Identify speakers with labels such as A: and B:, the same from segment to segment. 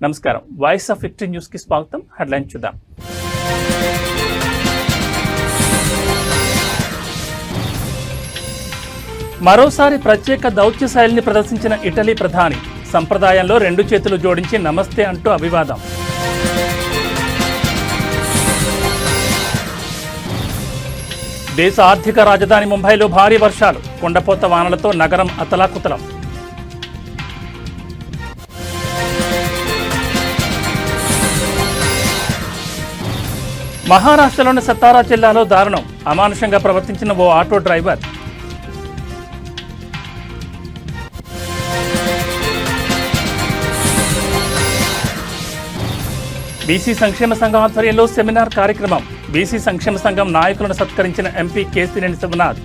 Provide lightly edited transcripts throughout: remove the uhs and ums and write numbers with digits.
A: నమస్కారం. Voice of victory news కి స్వాగతం. హెడ్లైన్ చూద్దాం. మరోసారి ప్రత్యేక దౌత్య శైలిని ప్రదర్శించిన ఇటలీ ప్రధాని. సంప్రదాయంలో రెండు చేతులు జోడించి నమస్తే అంటూ అభివాదం. దేశ ఆర్థిక రాజధాని ముంబైలో భారీ వర్షాలు, కుండపోత వానలతో నగరం అతలాకుతలం. మహారాష్ట్రలోని సతారా జిల్లాలో దారుణం, అమానుషంగా ప్రవర్తించిన ఓ ఆటో డ్రైవర్. బీసీ సంక్షేమ సంఘం ఆధ్వర్యంలో సెమినార్ కార్యక్రమం. బీసీ సంక్షేమ సంఘం నాయకులను సత్కరించిన ఎంపీ కేసినేని శివనాథ్.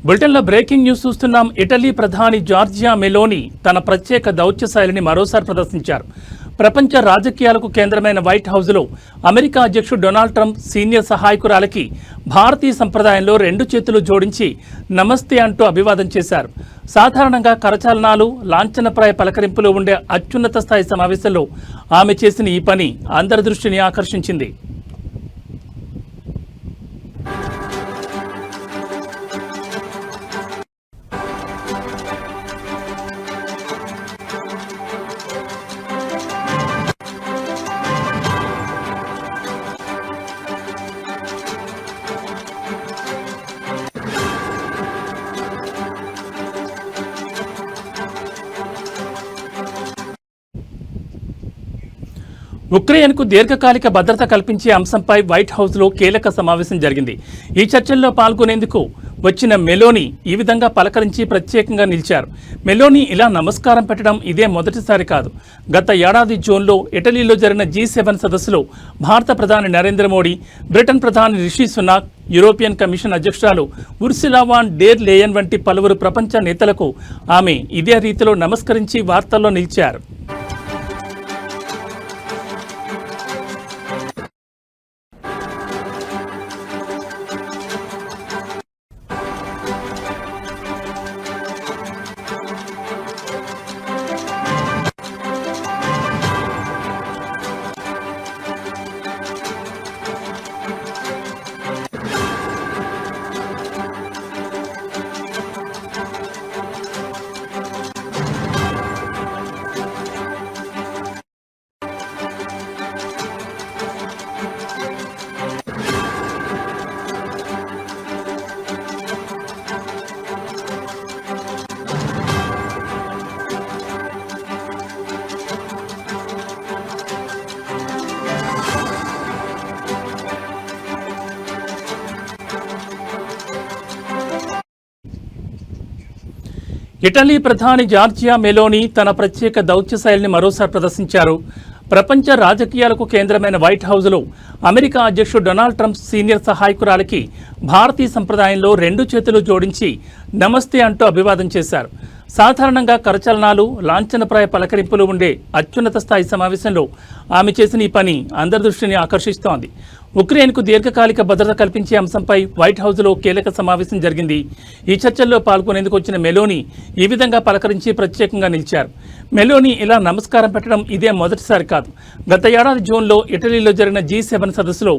A: బులెటిన్లో బ్రేకింగ్ న్యూస్ చూస్తున్నాం. ఇటలీ ప్రధాని జార్జియా మెలోనీ తన ప్రత్యేక దౌత్య శైలిని మరోసారి ప్రదర్శించారు. ప్రపంచ రాజకీయాలకు కేంద్రమైన వైట్ హౌస్లో అమెరికా అధ్యక్షుడు డొనాల్డ్ ట్రంప్ సీనియర్ సహాయకురాలకి భారతీయ సంప్రదాయంలో రెండు చేతులు జోడించి నమస్తే అంటూ అభివాదం చేశారు. సాధారణంగా కరచాలనాలు, లాంఛనప్రాయ పలకరింపులు ఉండే అత్యున్నత స్థాయి సమావేశంలో ఆమె చేసిన ఈ పని అందరి దృష్టిని ఆకర్షించింది. ఉక్రెయిన్కు దీర్ఘకాలిక భద్రత కల్పించే అంశంపై వైట్ హౌస్లో కీలక సమావేశం జరిగింది. ఈ చర్చల్లో పాల్గొనేందుకు వచ్చిన మెలోనీ ఈ విధంగా పలకరించి ప్రత్యేకంగా నిలిచారు. మెలోనీ ఇలా నమస్కారం పెట్టడం ఇదే మొదటిసారి కాదు. గత ఏడాది జూన్లో ఇటలీలో జరిగిన G7 సదస్సులో భారత ప్రధాని నరేంద్ర మోడీ, బ్రిటన్ ప్రధాని రిషి సునాక్, యూరోపియన్ కమిషన్ అధ్యక్షురాలు ఉర్సులా వాన్ డెర్ లేయన్ వంటి పలువురు ప్రపంచ నేతలకు ఆమె ఇదే రీతిలో నమస్కరించి వార్తల్లో నిలిచారు. ఇటలీ ప్రధాని జార్జియా మెలోనీ తన ప్రత్యేక దౌత్య శైలిని మరోసారి ప్రదర్శించారు. ప్రపంచ రాజకీయాలకు కేంద్రమైన వైట్ హౌస్లో అమెరికా అధ్యక్షుడు డొనాల్డ్ ట్రంప్ సీనియర్ సహాయకురాలకి భారతీయ సంప్రదాయంలో రెండు చేతులు జోడించి నమస్తే అంటూ అభివాదం చేశారు. సాధారణంగా కరచలనాలు, లాంఛనప్రాయ పలకరింపులు ఉండే అత్యున్నత స్థాయి సమావేశంలో ఆమె చేసిన ఈ పని అందరి దృష్టిని ఆకర్షిస్తోంది. ఉక్రెయిన్కు దీర్ఘకాలిక భద్రత కల్పించే అంశంపై వైట్ హౌస్లో కీలక సమావేశం జరిగింది. ఈ చర్చల్లో పాల్గొనేందుకు వచ్చిన మెలోనీ ఈ విధంగా పలకరించి ప్రత్యేకంగా నిలిచారు. మెలోనీ ఇలా నమస్కారం పెట్టడం ఇదే మొదటిసారి కాదు. గత ఏడాది జూన్లో ఇటలీలో జరిగిన G7 సదస్సులో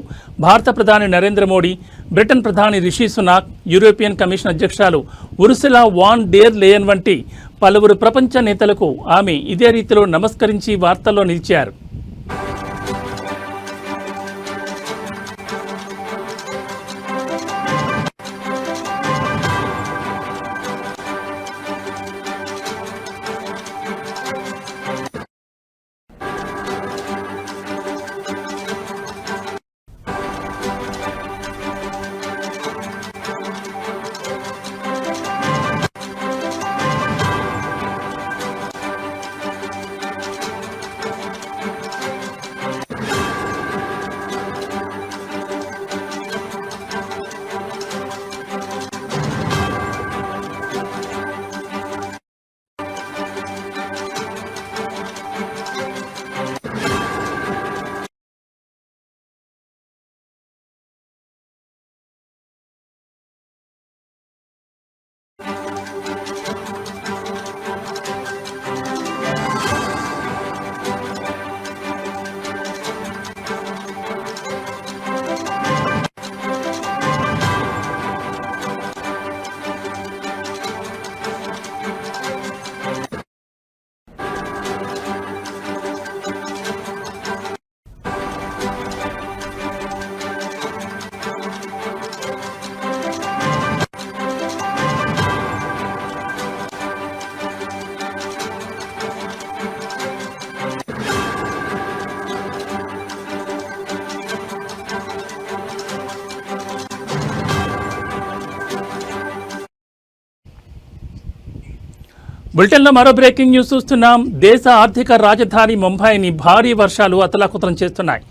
A: భారత ప్రధాని నరేంద్ర మోడీ, బ్రిటన్ ప్రధాని రిషి సునాక్, యూరోపియన్ కమిషన్ అధ్యక్షురాలు ఉర్సులా వాన్ డెర్ లేయన్ వంటి పలువురు ప్రపంచ నేతలకు ఆమె ఇదే రీతిలో నమస్కరించి వార్తల్లో నిలిచారు. బులెటిన్లో మరో బ్రేకింగ్ న్యూస్ చూస్తున్నాం. దేశ ఆర్థిక రాజధాని ముంబైని భారీ వర్షాలు అతలాకుతలం చేస్తున్నాయి.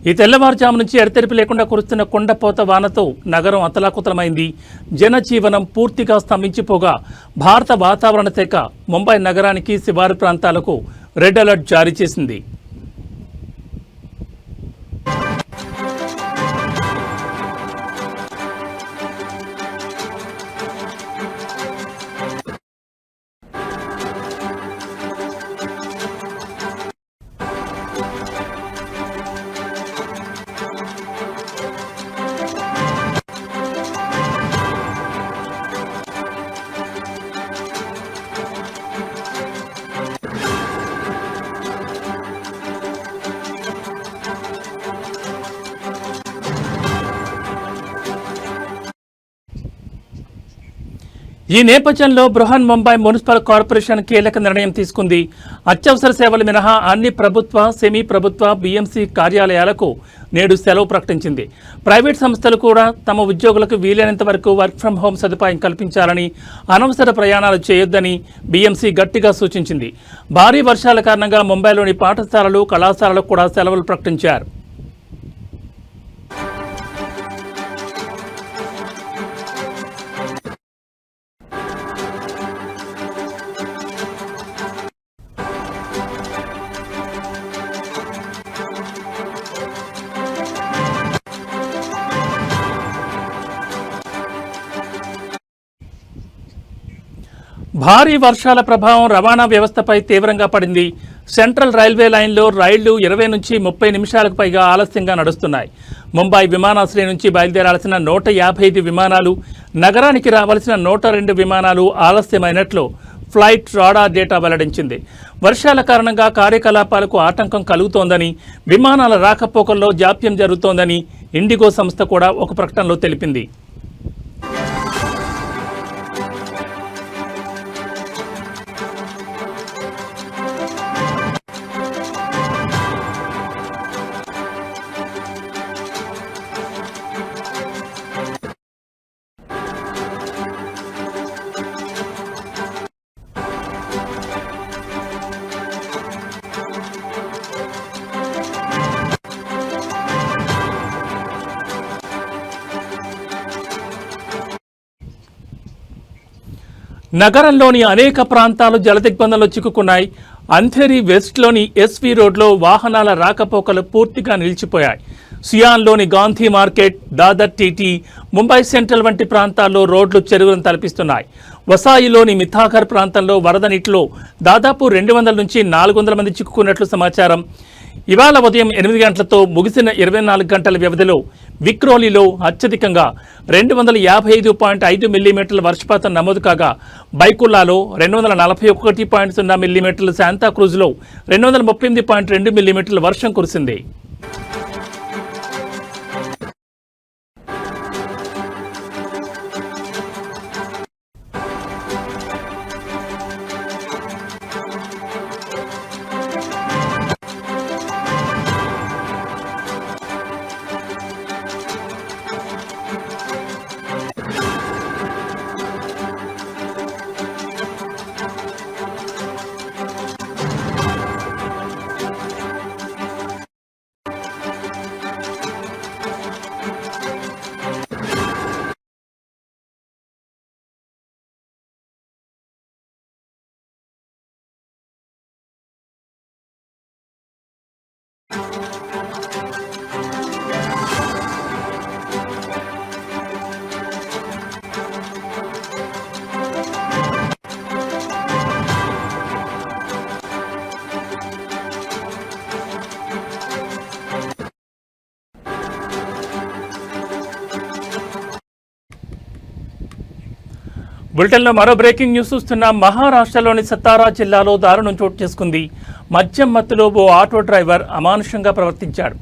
A: ఈ తెల్లవారుజాము నుంచి ఎడతెరిపి లేకుండా కురుస్తున్న కుండపోత వానతో నగరం అతలాకుతలమైంది. జనజీవనం పూర్తిగా స్తంభించిపోగా భారత వాతావరణ శాఖ ముంబై నగరానికి శివారు ప్రాంతాలకు రెడ్ అలర్ట్ జారీ చేసింది. ఈ నేపథ్యంలో బృహన్ ముంబై మున్సిపల్ కార్పొరేషన్ కీలక నిర్ణయం తీసుకుంది. అత్యవసర సేవలు మినహా అన్ని ప్రభుత్వ, సెమీ ప్రభుత్వ, బీఎంసీ కార్యాలయాలకు నేడు సెలవు ప్రకటించింది. ప్రైవేట్ సంస్థలు కూడా తమ ఉద్యోగులకు వీలైనంత వరకు వర్క్ ఫ్రం హోం సదుపాయం కల్పించాలని, అనవసర ప్రయాణాలు చేయొద్దని బీఎంసీ గట్టిగా సూచించింది. భారీ వర్షాల కారణంగా ముంబైలోని పాఠశాలలు, కళాశాలలకు కూడా సెలవులు ప్రకటించారు. భారీ వర్షాల ప్రభావం రవాణా వ్యవస్థపై తీవ్రంగా పడింది. సెంట్రల్ రైల్వే లైన్లో రైళ్లు 20 నుంచి 30 నిమిషాలకు పైగా ఆలస్యంగా నడుస్తున్నాయి. ముంబై విమానాశ్రయం నుంచి బయలుదేరాల్సిన 155 విమానాలు, నగరానికి రావాల్సిన 102 విమానాలు ఆలస్యమైనట్లు ఫ్లైట్ రాడార్ డేటా వెల్లడించింది. వర్షాల కారణంగా కార్యకలాపాలకు ఆటంకం కలుగుతోందని, విమానాల రాకపోకల్లో జాప్యం జరుగుతోందని ఇండిగో సంస్థ కూడా ఒక ప్రకటనలో తెలిపింది. నగరంలోని అనేక ప్రాంతాలు జలదిగ్బంధంలో చిక్కుకున్నాయి. అంధేరి వెస్ట్లోని ఎస్వీ రోడ్లో వాహనాల రాకపోకలు పూర్తిగా నిలిచిపోయాయి. సియాన్లోని Gandhi market, Dadar TT, Mumbai central వంటి ప్రాంతాల్లో రోడ్లు చెరువులను తలపిస్తున్నాయి. వసాయిలోని మిథాఘర్ ప్రాంతంలో వరద నీటిలో దాదాపు 200 నుంచి 400 మంది చిక్కుకున్నట్లు సమాచారం. ఇవాళ ఉదయం 8 గంటలతో ముగిసిన 24 గంటల వ్యవధిలో విక్రోలీలో అత్యధికంగా 255.5 మిల్లీమీటర్ల వర్షపాతం నమోదు కాగా, బైకుల్లాలో 241.0 మిల్లీమీటర్లు, శాంతాక్రూజ్లో 238.2 మిల్లీమీటర్ల వర్షం కురిసింది. బులెటిన్లో మరో బ్రేకింగ్ న్యూస్ చూస్తున్నాం. మహారాష్ట్రలోని సతారా జిల్లాలో దారుణం చోటు చేసుకుంది. మద్యం మత్తులో ఓ ఆటో డ్రైవర్ అమానుషంగా ప్రవర్తించాడు.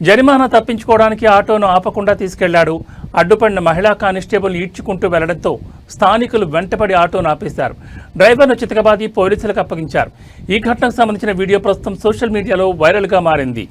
A: జరిమానా తప్పించుకోవడానికి ఆటోను ఆపకుండా తీసుకెళ్లాడు. అడ్డుపడిన మహిళా కానిస్టేబుల్ ఈడ్చుకుంటూ వెళ్లడంతో స్థానికులు వెంటపడి ఆటోను ఆపేశారు. డ్రైవర్ను చితకబాది పోలీసులకు అప్పగించారు. ఈ ఘటనకు సంబంధించిన వీడియో ప్రస్తుతం సోషల్ మీడియాలో వైరల్గా మారింది.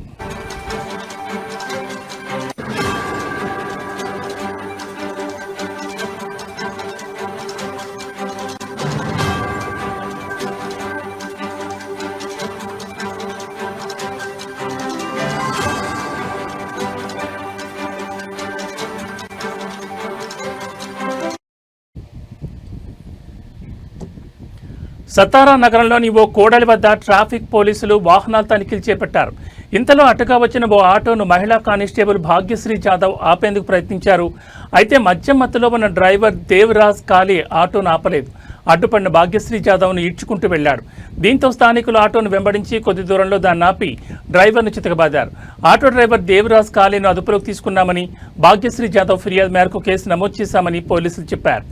A: సతారా నగరంలోని ఓ కూడలి వద్ద ట్రాఫిక్ పోలీసులు వాహనాల తనిఖీలు చేపట్టారు. ఇంతలో అటుగా వచ్చిన ఓ ఆటోను మహిళా కానిస్టేబుల్ భాగ్యశ్రీ జాదవ్ ఆపేందుకు ప్రయత్నించారు. అయితే మద్యం మత్తులో ఉన్న డ్రైవర్ దేవరాజ్ కాళీ ఆటోను ఆపలేదు. అడ్డుపడిన భాగ్యశ్రీ జాదవ్ను ఈడ్చుకుంటూ వెళ్లాడు. దీంతో స్థానికులు ఆటోను వెంబడించి కొద్ది దూరంలో దాన్ని ఆపి డ్రైవర్ను చితకబాదారు. ఆటో డ్రైవర్ దేవరాజ్ కాళీను అదుపులోకి తీసుకున్నామని, భాగ్యశ్రీ జాదవ్ ఫిర్యాదు మేరకు కేసు నమోదు చేశామని పోలీసులు చెప్పారు.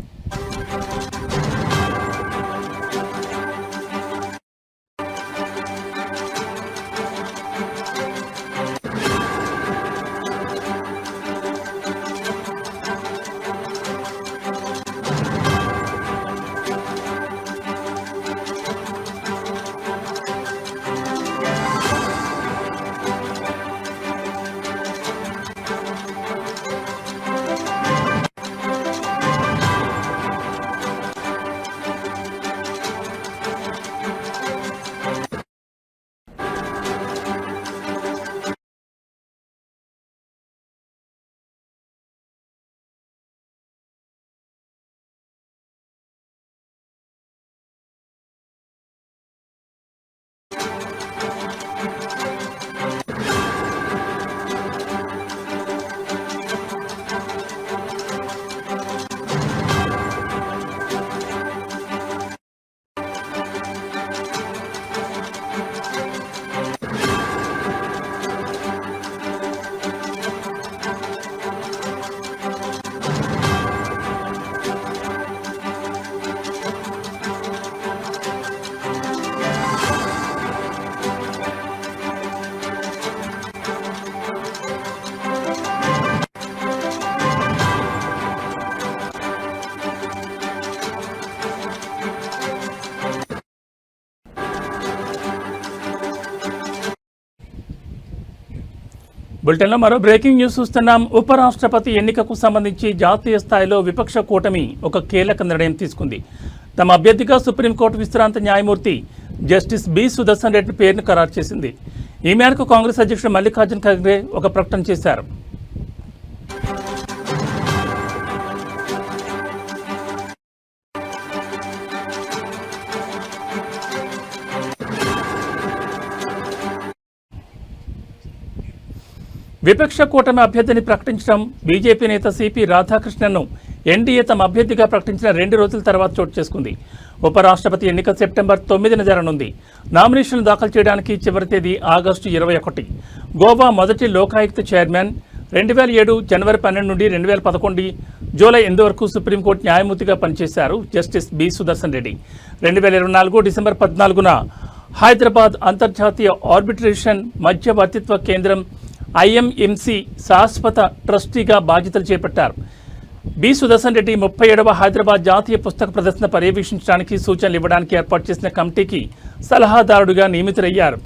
A: బులెటిన్లో మరో బ్రేకింగ్ న్యూస్ చూస్తున్నాం. ఉపరాష్ట్రపతి ఎన్నికకు సంబంధించి జాతీయ స్థాయిలో విపక్ష కూటమి ఒక కీలక నిర్ణయం తీసుకుంది. తమ అభ్యర్థిగా సుప్రీంకోర్టు విశ్రాంత న్యాయమూర్తి జస్టిస్ బి సుదర్శన్ రెడ్డి పేరును ఖరారు చేసింది. ఈ మేరకు కాంగ్రెస్ అధ్యక్షుడు మల్లికార్జున్ ఖర్గే ఒక ప్రకటన చేశారు. విపక్ష కూటమి అభ్యర్థిని ప్రకటించడం బీజేపీ నేత సిపి రాధాకృష్ణన్ను ఎన్డీఏ తమ అభ్యర్థిగా ప్రకటించిన 2 రోజుల తర్వాత చోటు చేసుకుంది. ఉపరాష్ట్రపతి ఎన్నిక సెప్టెంబర్ 9న జరగనుంది. నామినేషన్లు దాఖలు చేయడానికి చివరి తేదీ ఆగస్టు 21. గోవా మొదటి లోకాయుక్త చైర్మన్ 2007 జనవరి 12 నుండి 2011 జూలై 8 వరకు సుప్రీంకోర్టు న్యాయమూర్తిగా పనిచేశారు justice B Sudarshan Reddy. 2024 December 14న హైదరాబాద్ అంతర్జాతీయ ఆర్బిట్రేషన్ మధ్యవర్తిత్వ కేంద్రం ఐఎంఎంసి శాశ్వత ట్రస్టీగా బాధ్యతలు చేపట్టారు. బి సుదర్శన్ రెడ్డి 37వ హైదరాబాద్ జాతీయ పుస్తక ప్రదర్శన పర్యవేక్షించడానికి సూచనలు ఇవ్వడానికి ఏర్పాటు చేసిన కమిటీకి సలహాదారుడిగా నియమితులయ్యారు.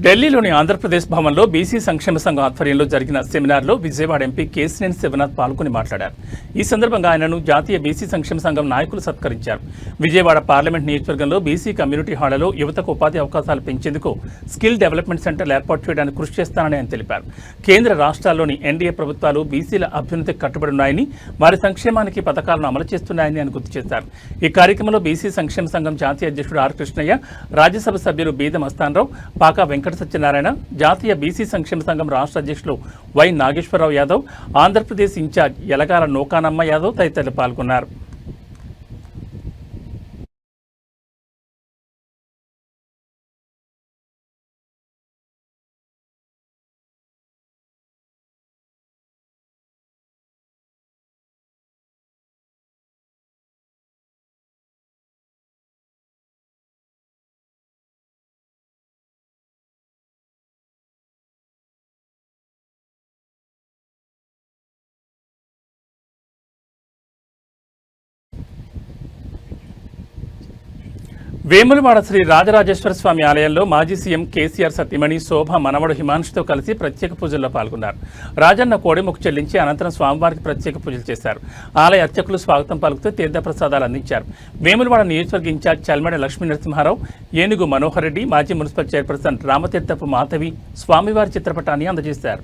A: ఢిల్లీలోని ఆంధ్రప్రదేశ్ భవన్లో బీసీ సంక్షేమ సంఘం ఆధ్వర్యంలో జరిగిన సెమినార్లో విజయవాడ ఎంపీ కేశినేని శివనాథ్ పాల్గొని మాట్లాడారు. ఈ సందర్భంగా ఆయనను జాతీయ బీసీ సంక్షేమ సంఘం నాయకులు సత్కరించారు. విజయవాడ పార్లమెంట్ నియోజకవర్గంలో బీసీ కమ్యూనిటీ హాళ్లలో యువతకు ఉపాధి అవకాశాలు పెంచేందుకు స్కిల్ డెవలప్మెంట్ సెంటర్లు ఏర్పాటు చేయడానికి కృషి చేస్తానని ఆయన తెలిపారు. కేంద్ర రాష్ట్రాల్లోని ఎన్డీఏ ప్రభుత్వాలు బీసీల అభ్యున్నతికి కట్టుబడి ఉన్నాయని, వారి సంక్షేమానికి పథకాలను అమలు చేస్తున్నాయని ఆయన గుర్తు చేశారు. ఈ కార్యక్రమంలో బీసీ సంక్షేమ సంఘం జాతీయ అధ్యక్షుడు ఆర్ కృష్ణయ్య, రాజ్యసభ సభ్యులు బీద మస్తానరావు, పాకా వెంకట సత్యనారాయణ, జాతీయ బీసీ సంక్షేమ సంఘం రాష్ట్ర అధ్యక్షులు వై నాగేశ్వరరావు యాదవ్, ఆంధ్రప్రదేశ్ ఇన్ఛార్జ్ యలగాల నూకానమ్మ యాదవ్ తదితరులు పాల్గొన్నారు. వేములవాడ శ్రీ రాజరాజేశ్వర స్వామి ఆలయంలో మాజీ సీఎం కేసీఆర్ సతీమణి శోభ మనవడు హిమాంశుతో కలిసి ప్రత్యేక పూజల్లో పాల్గొన్నారు. రాజన్న కోడెముక్కు చెల్లించి అనంతరం స్వామివారికి ప్రత్యేక పూజలు చేశారు. ఆలయ అర్చకులు స్వాగతం పలుకుతూ తీర్థప్రసాదాలు అందించారు. వేములవాడ నియోజకవర్గ ఇన్ఛార్జ్ చల్మడ లక్ష్మీ నరసింహారావు, ఏనుగు మనోహర్ రెడ్డి, మాజీ మున్సిపల్ చైర్పర్సన్ రామతీర్థపు మాధవి స్వామివారి చిత్రపటాన్ని అందజేశారు.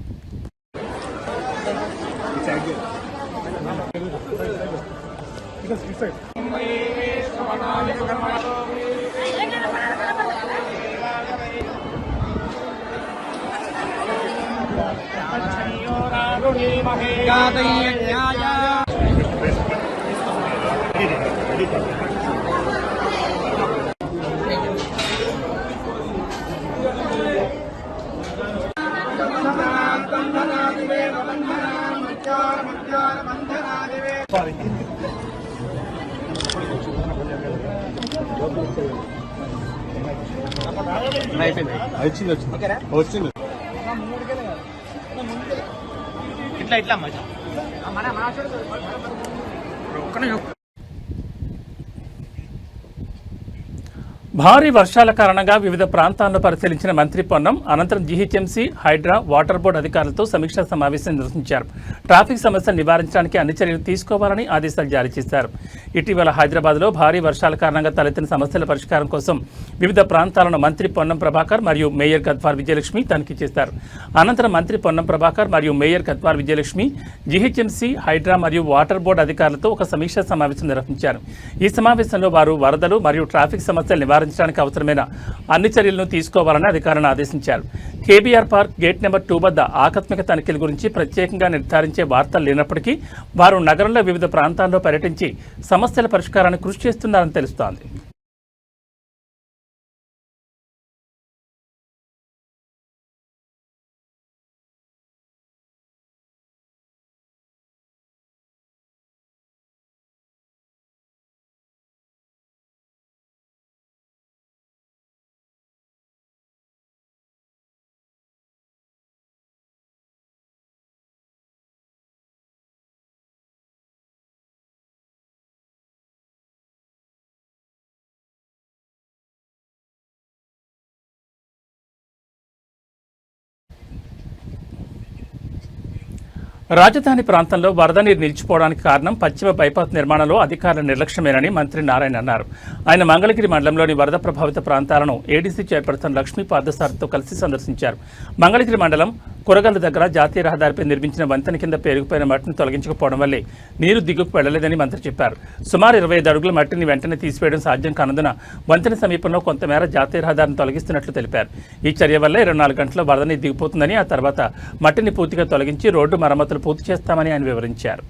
B: వచ్చింది ఇట్లా
A: భారీ వర్షాల కారణంగా వివిధ ప్రాంతాలను పరిశీలించిన మంత్రి పొన్నం అనంతరం జీహెచ్ఎంసీ, హైడ్రా, వాటర్ బోర్డు అధికారులతో సమీక్షా సమావేశం నిర్వహించారు. ట్రాఫిక్ సమస్యలు నివారించడానికి అన్ని చర్యలు తీసుకోవాలని ఆదేశాలు జారీ చేశారు. ఇటీవల హైదరాబాద్లో భారీ వర్షాల కారణంగా తలెత్తిన సమస్యల పరిష్కారం కోసం వివిధ ప్రాంతాలను మంత్రి పొన్నం ప్రభాకర్ మరియు మేయర్ గద్వార్ విజయలక్ష్మి తనిఖీ చేశారు. అనంతరం మంత్రి పొన్నం ప్రభాకర్ మరియు మేయర్ గద్వార్ విజయలక్ష్మి జీహెచ్ఎంసీ, హైడ్రా మరియు వాటర్ బోర్డు అధికారులతో ఒక సమీక్షా సమావేశం నిర్వహించారు. ఈ సమావేశంలో వారు వరదలు మరియు ట్రాఫిక్ సమస్యలు నివారించడానికి అవసరమైన అన్ని చర్యలను తీసుకోవాలని అధికారులను ఆదేశించారు. కేబీఆర్ పార్క్ గేట్ నెంబర్ 2 వద్ద ఆకస్మిక తనిఖీల గురించి ప్రత్యేకంగా నిర్ధారించే వార్తలు లేనప్పటికీ వారు నగరంలో వివిధ ప్రాంతాల్లో పర్యటించి సమస్యల పరిష్కారానికి కృషి చేస్తున్నారని తెలుస్తోంది. రాజధాని ప్రాంతంలో వరద నీరు నిలిచిపోవడానికి కారణం పశ్చిమ బైపాస్ నిర్మాణంలో అధికారుల నిర్లక్ష్యమేనని మంత్రి నారాయణ అన్నారు. ఆయన మంగళగిరి మండలంలోని వరద ప్రభావిత ప్రాంతాలను ఏడీసీ చైర్పర్సన్ లక్ష్మీ పాదసారథితో కలిసి సందర్శించారు. మంగళగిరి మండలం కురగల్లు దగ్గర జాతీయ రహదారిపై నిర్మించిన వంతెన కింద పేరుకుపోయిన మట్టిని తొలగించకపోవడం వల్లే నీరు దిగుకు వెళ్లలేదని మంత్రి చెప్పారు. సుమారు 25 అడుగుల మట్టిని వెంటనే తీసివేయడం సాధ్యం కానందున వంతెన సమీపంలో కొంతమేర జాతీయ రహదారిని తొలగిస్తున్నట్లు తెలిపారు. ఈ చర్య వల్ల 24 గంటల్లో వరద నీరు దిగిపోతుందని, ఆ తర్వాత మట్టిని పూర్తిగా తొలగించి రోడ్డు మరమ్మతులు పూర్తి చేస్తామని ఆయన వివరించారు.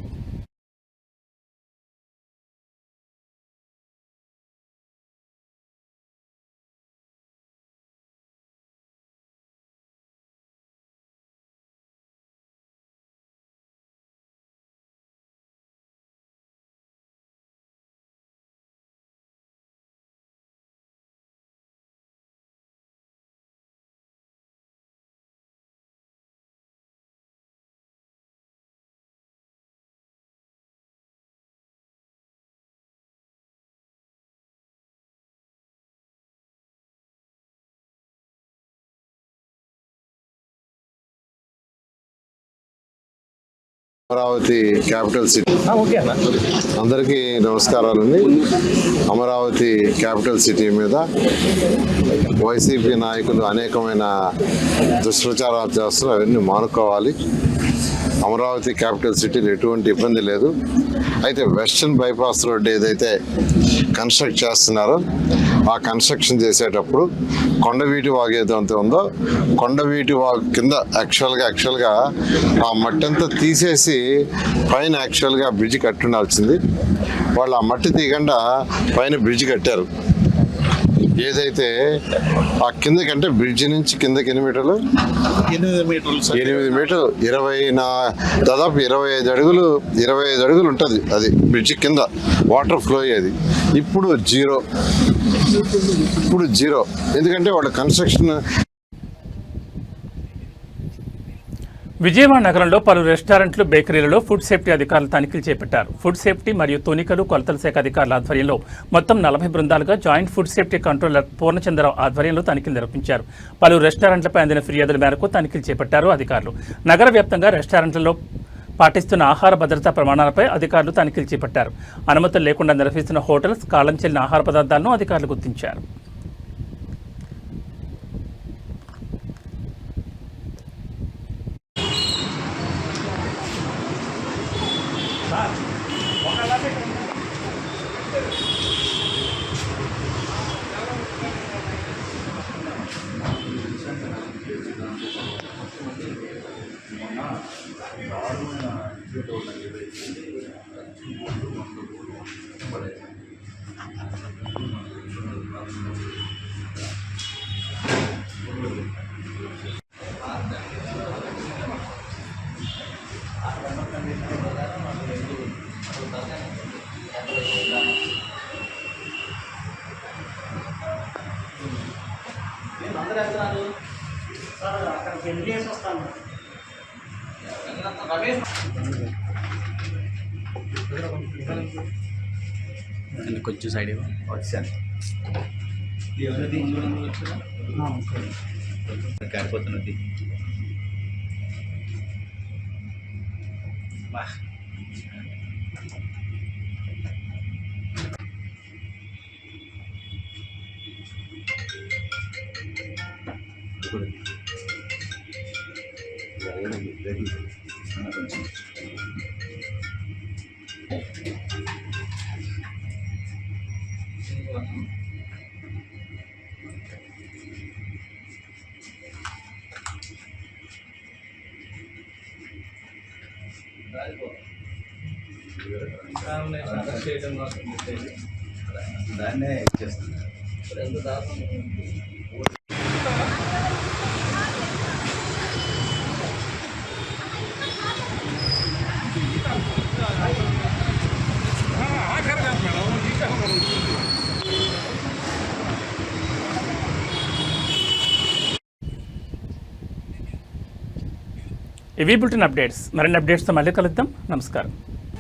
C: అమరావతి క్యాపిటల్ సిటీ అందరికీ నమస్కారాలండి. అమరావతి క్యాపిటల్ సిటీ మీద వైసీపీ నాయకులు అనేకమైన దుష్ప్రచారాలు చేస్తున్నారు. అవన్నీ మానుకోవాలి. అమరావతి క్యాపిటల్ సిటీలో ఎటువంటి ఇబ్బంది లేదు. అయితే వెస్టర్న్ బైపాస్ రోడ్ ఏదైతే కన్స్ట్రక్ట్ చేస్తున్నారో ఆ కన్స్ట్రక్షన్ చేసేటప్పుడు కొండవీటి వాగు ఏదైతే ఉందో కొండవీటి వాగు కింద యాక్చువల్గా ఆ మట్టి అంతా తీసేసి పైన యాక్చువల్గా బ్రిడ్జ్ కట్టుండాల్సింది. వాళ్ళు ఆ మట్టి తీయకుండా పైన బ్రిడ్జ్ కట్టారు. ఏదైతే ఆ కిందకంటే బ్రిడ్జ్ నుంచి కిందకి 8 మీటర్లు 8 మీటర్లు దాదాపు 25 అడుగులు ఉంటుంది. అది బ్రిడ్జ్ కింద వాటర్ ఫ్లో అయ్యేది. ఇప్పుడు జీరో ఎందుకంటే వాళ్ళ కన్స్ట్రక్షన్
A: విజయవాడ నగరంలో పలు రెస్టారెంట్లు, బేకరీలలో ఫుడ్ సేఫ్టీ అధికారులు తనిఖీలు చేపట్టారు. ఫుడ్ సేఫ్టీ మరియు తూనికలు, కొలతల శాఖ అధికారుల ఆధ్వర్యంలో మొత్తం 40 బృందాలుగా joint food safety controller Purnachandrarao ఆధ్వర్యంలో తనిఖీలు నిర్వహించారు. పలు రెస్టారెంట్లపై అందిన ఫిర్యాదుల మేరకు తనిఖీలు చేపట్టారు అధికారులు. నగర వ్యాప్తంగా రెస్టారెంట్లలో పాటిస్తున్న ఆహార భద్రతా ప్రమాణాలపై అధికారులు తనిఖీలు చేపట్టారు. అనుమతులు లేకుండా నిర్వహిస్తున్న హోటల్స్, కాలం చెల్లిన ఆహార పదార్థాలను అధికారులు గుర్తించారు.
B: కొంచెం సైడ్ వచ్చాను కారిపోతున్నది. దాన్నే చేస్తున్నారు.
A: ఇవి బులెటిన్ అప్డేట్స్. మరిన్ని అప్డేట్స్తో మళ్ళీ కలుద్దాం. నమస్కారం.